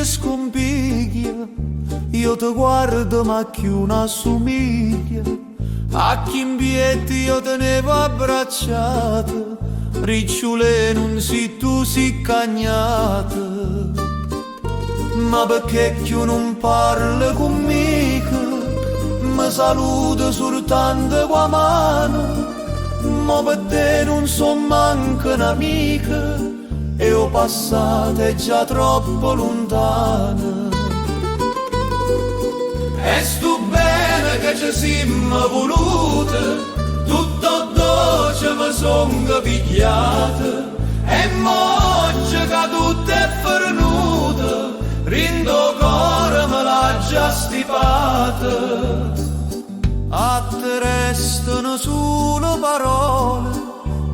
luce scompiglia, io ti guardo ma chi una somiglia. A chi in piedi io tenevo abbracciato, ricciule non si tu si cagnata. Ma perché chi non parla con me, mi saluta soltanto con la mano. Ma per te non so manco un'amica, e ho passato è già troppo lontana. E sto bene che ci siamo volute, tutto dolce mi son pigliata, e mogge che tutto è fornuta, rindo cuore me l'ha già stipata. A te restano solo parole,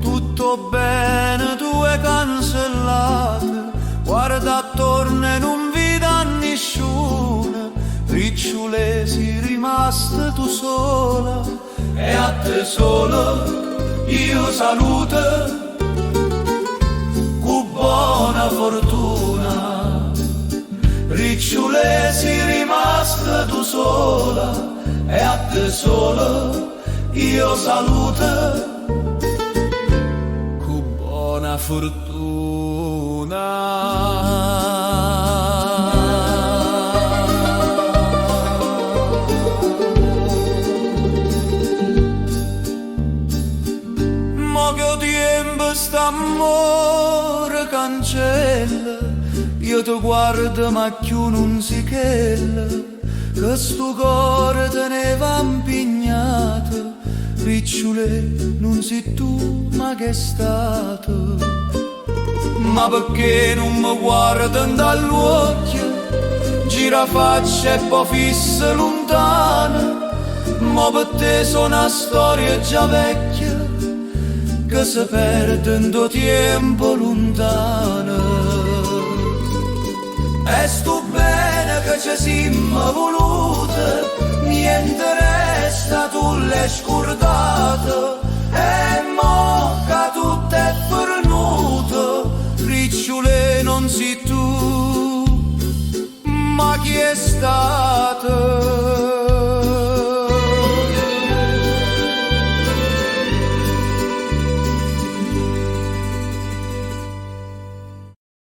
tutto bene tu hai cancellato. Guarda attorno e non veda nessuno, ricciule sei rimasta tu sola. E a te solo io saluto, con buona fortuna. Ricciule sei rimasta tu sola, e a te solo io saluto, con buona fortuna. Mo che tempo st'amore cancella, io ti guardo ma più non si chella, che sto cuore teneva impegnato, ricciule non sei tu ma che è stato. Ma perché non mi guardi dall'occhio, gira faccia e poi fissa lontana. Ma per te sono una storia già vecchia, che si perde in tuo tempo lontana. E sto bene che ci siamo volute, niente resta, tu l'hai scordato. E mo che tutto è fornuto, ricciule non sei tu, ma chi è stato?